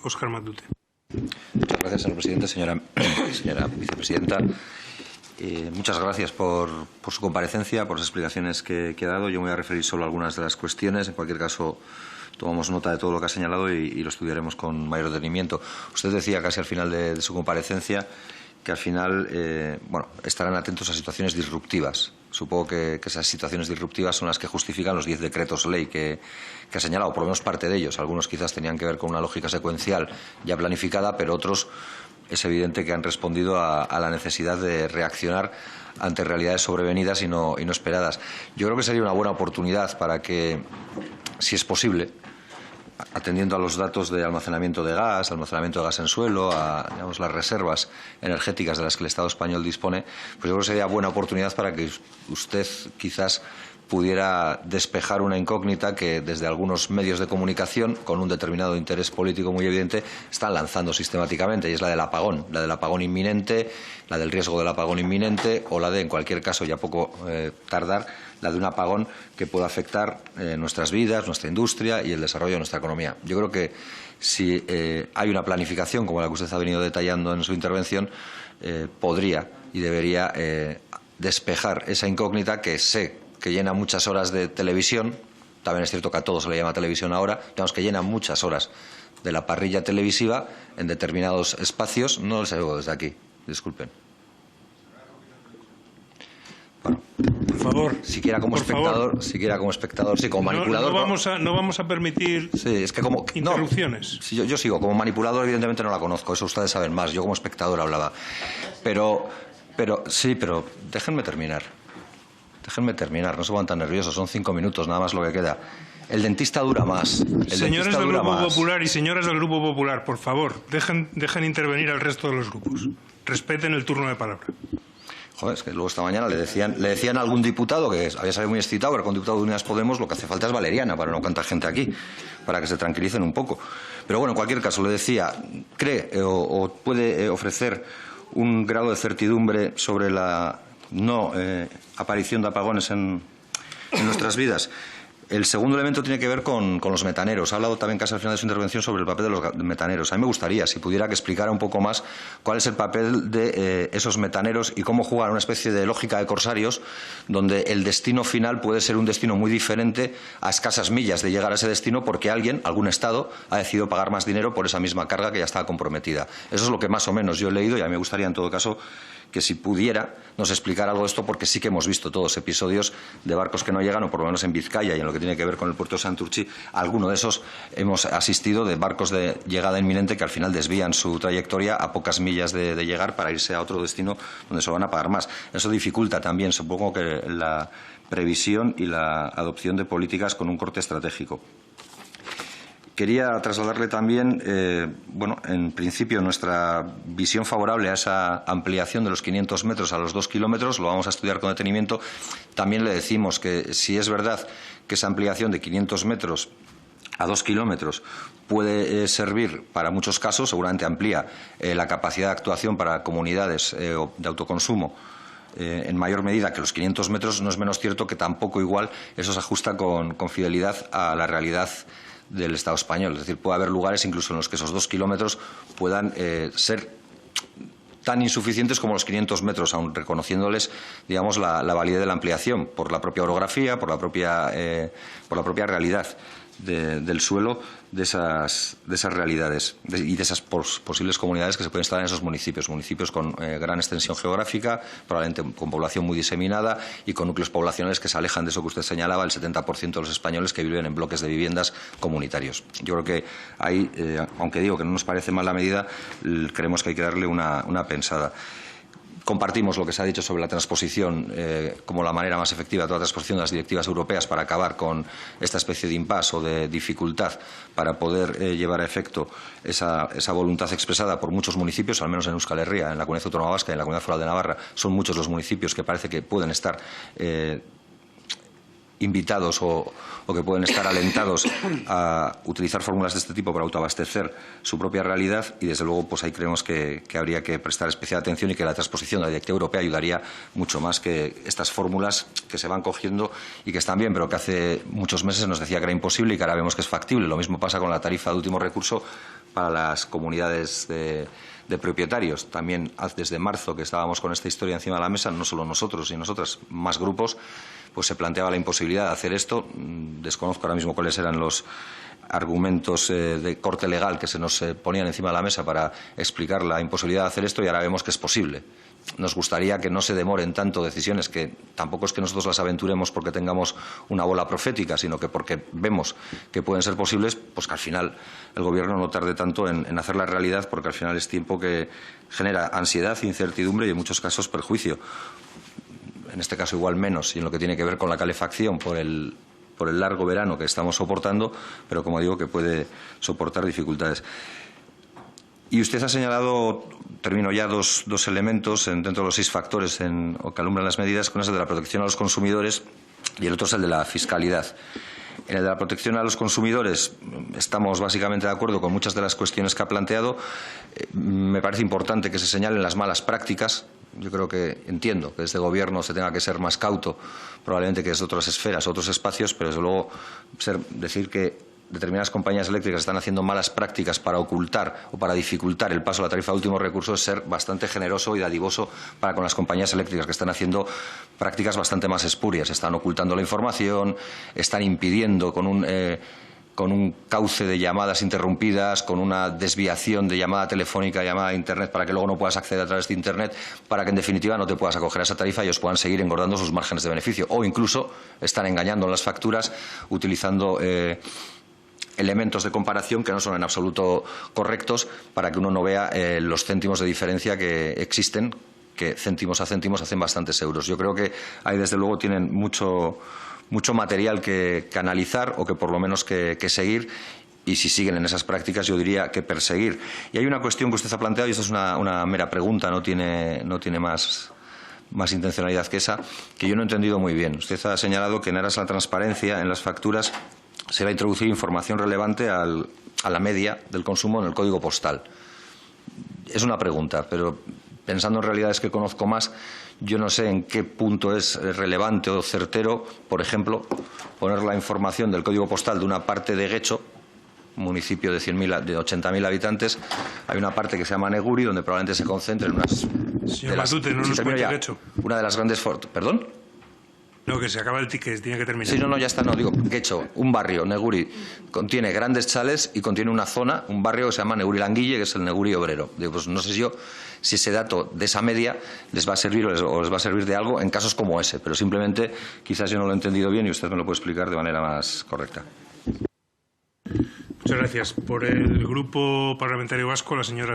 Óscar Matute. Muchas gracias, señor presidente. Señora vicepresidenta, muchas gracias por su comparecencia, por las explicaciones que ha dado. Yo me voy a referir solo a algunas de las cuestiones. En cualquier caso, tomamos nota de todo lo que ha señalado y lo estudiaremos con mayor detenimiento. Usted decía casi al final de su comparecencia que al final estarán atentos a situaciones disruptivas. Supongo que esas situaciones disruptivas son las que justifican los 10 decretos ley que ha señalado, por lo menos parte de ellos. Algunos quizás tenían que ver con una lógica secuencial ya planificada, pero otros es evidente que han respondido a la necesidad de reaccionar ante realidades sobrevenidas y no esperadas. Yo creo que sería una buena oportunidad para que, si es posible, atendiendo a los datos de almacenamiento de gas en suelo, a las reservas energéticas de las que el Estado español dispone, pues yo creo que sería buena oportunidad para que usted quizás pudiera despejar una incógnita que desde algunos medios de comunicación, con un determinado interés político muy evidente, están lanzando sistemáticamente, y es la del apagón inminente, la del riesgo del apagón inminente, o la de, en cualquier caso, ya poco tardar, la de un apagón que pueda afectar nuestras vidas, nuestra industria y el desarrollo de nuestra economía. Yo creo que si hay una planificación, como la que usted ha venido detallando en su intervención, podría y debería despejar esa incógnita que sé que llena muchas horas de televisión. También es cierto que a todos se le llama televisión ahora, digamos que llena muchas horas de la parrilla televisiva en determinados espacios. No les oigo desde aquí, disculpen. Bueno, por favor, siquiera como espectador, sí, como manipulador. No vamos a permitir interrupciones. Sí, yo sigo, como manipulador evidentemente no la conozco, eso ustedes saben más, yo como espectador hablaba. Pero déjenme terminar. No se pongan tan nerviosos, son 5 minutos nada más lo que queda. El dentista dura más. Señores del Grupo Popular y señoras del Grupo Popular, por favor, dejen intervenir al resto de los grupos. Respeten el turno de palabra. Joder, es que luego esta mañana le decían a algún diputado que había salido muy excitado, pero con diputado de Unidas Podemos lo que hace falta es valeriana para no cantar gente aquí, para que se tranquilicen un poco. Pero bueno, en cualquier caso, le decía, ¿cree o puede ofrecer un grado de certidumbre sobre la aparición de apagones en nuestras vidas? El segundo elemento tiene que ver con los metaneros. Ha hablado también casi al final de su intervención sobre el papel de los metaneros. A mí me gustaría, si pudiera, que explicara un poco más cuál es el papel de esos metaneros y cómo juegan una especie de lógica de corsarios, donde el destino final puede ser un destino muy diferente a escasas millas de llegar a ese destino porque algún Estado, ha decidido pagar más dinero por esa misma carga que ya estaba comprometida. Eso es lo que más o menos yo he leído y a mí me gustaría, en todo caso, que si pudiera nos explicar algo de esto, porque sí que hemos visto todos episodios de barcos que no llegan, o por lo menos en Vizcaya y en lo que tiene que ver con el puerto de Santurtzi, alguno de esos hemos asistido, de barcos de llegada inminente que al final desvían su trayectoria a pocas millas de llegar para irse a otro destino donde se van a pagar más. Eso dificulta también, supongo, que la previsión y la adopción de políticas con un corte estratégico. Quería trasladarle también, en principio, nuestra visión favorable a esa ampliación de los 500 metros a los 2 kilómetros. Lo vamos a estudiar con detenimiento. También le decimos que si es verdad que esa ampliación de 500 metros a 2 kilómetros puede servir para muchos casos, seguramente amplía la capacidad de actuación para comunidades de autoconsumo en mayor medida que los 500 metros, no es menos cierto que tampoco igual eso se ajusta con fidelidad a la realidad del Estado español. Es decir, puede haber lugares incluso en los que esos 2 kilómetros puedan ser tan insuficientes como los 500 metros, aun reconociéndoles, digamos, la validez de la ampliación por la propia orografía, por la propia realidad del suelo, de esas realidades y de esas posibles comunidades que se pueden instalar en esos municipios con gran extensión geográfica, probablemente con población muy diseminada y con núcleos poblacionales que se alejan de eso que usted señalaba, el 70% de los españoles que viven en bloques de viviendas comunitarios. Yo creo que ahí, aunque digo que no nos parece mal la medida, creemos que hay que darle una pensada. Compartimos lo que se ha dicho sobre la transposición como la manera más efectiva de toda la transposición de las directivas europeas para acabar con esta especie de impasse o de dificultad para poder llevar a efecto esa voluntad expresada por muchos municipios, al menos en Euskal Herria, en la Comunidad Autónoma Vasca y en la Comunidad Foral de Navarra. Son muchos los municipios que parece que pueden estar invitados o que pueden estar alentados a utilizar fórmulas de este tipo para autoabastecer su propia realidad, y desde luego pues ahí creemos que habría que prestar especial atención y que la transposición de la directiva europea ayudaría mucho más que estas fórmulas que se van cogiendo y que están bien, pero que hace muchos meses nos decía que era imposible y que ahora vemos que es factible. Lo mismo pasa con la tarifa de último recurso para las comunidades de propietarios. También desde marzo, que estábamos con esta historia encima de la mesa, no solo nosotros y nosotras, más grupos, pues se planteaba la imposibilidad de hacer esto. Desconozco ahora mismo cuáles eran los argumentos de corte legal que se nos ponían encima de la mesa para explicar la imposibilidad de hacer esto, y ahora vemos que es posible. Nos gustaría que no se demoren tanto decisiones, que tampoco es que nosotros las aventuremos porque tengamos una bola profética, sino que porque vemos que pueden ser posibles, pues que al final el Gobierno no tarde tanto en hacer la realidad, porque al final es tiempo que genera ansiedad, incertidumbre y en muchos casos perjuicio. En este caso igual menos, y en lo que tiene que ver con la calefacción por el largo verano que estamos soportando, pero como digo, que puede soportar dificultades. Y usted ha señalado, termino ya, dos elementos dentro de los 6 factores que alumbran las medidas, con el de la protección a los consumidores y el otro es el de la fiscalidad. En el de la protección a los consumidores estamos básicamente de acuerdo con muchas de las cuestiones que ha planteado. Me parece importante que se señalen las malas prácticas. Yo creo que entiendo que desde el Gobierno se tenga que ser más cauto, probablemente que desde otras esferas, otros espacios, pero desde luego decir que determinadas compañías eléctricas están haciendo malas prácticas para ocultar o para dificultar el paso a la tarifa de último recurso es ser bastante generoso y dadivoso para con las compañías eléctricas, que están haciendo prácticas bastante más espurias. Están ocultando la información, están impidiendo con un cauce de llamadas interrumpidas, con una desviación de llamada telefónica, llamada a Internet, para que luego no puedas acceder a través de Internet, para que en definitiva no te puedas acoger a esa tarifa y ellos puedan seguir engordando sus márgenes de beneficio. O incluso están engañando en las facturas utilizando elementos de comparación que no son en absoluto correctos para que uno no vea los céntimos de diferencia que existen, que céntimos a céntimos hacen bastantes euros. Yo creo que ahí desde luego tienen mucho material que analizar o que por lo menos que seguir, y si siguen en esas prácticas yo diría que perseguir. Y hay una cuestión que usted ha planteado, y esto es una mera pregunta, no tiene más intencionalidad que esa, que yo no he entendido muy bien. Usted ha señalado que en aras a la transparencia en las facturas se va a introducir información relevante a la media del consumo en el código postal. Es una pregunta, pero pensando en realidades que conozco más, yo no sé en qué punto es relevante o certero, por ejemplo, poner la información del código postal de una parte de Guecho, municipio de 80.000 habitantes. Hay una parte que se llama Neguri, donde probablemente se concentren unas... Señor Matute, no nos cuente Guecho. Una de las grandes... ¿Perdón? No, que se acaba el ticket, tiene que terminar. Sí, no, ya está, no, digo, Guecho, un barrio, Neguri, contiene grandes chales y contiene una zona, un barrio que se llama Neguri Languille, que es el Neguri obrero. Digo, pues no sé si ese dato de esa media les va a servir o les va a servir de algo en casos como ese, pero simplemente quizás yo no lo he entendido bien y usted me lo puede explicar de manera más correcta. Muchas gracias. Por el Grupo Parlamentario Vasco, la señora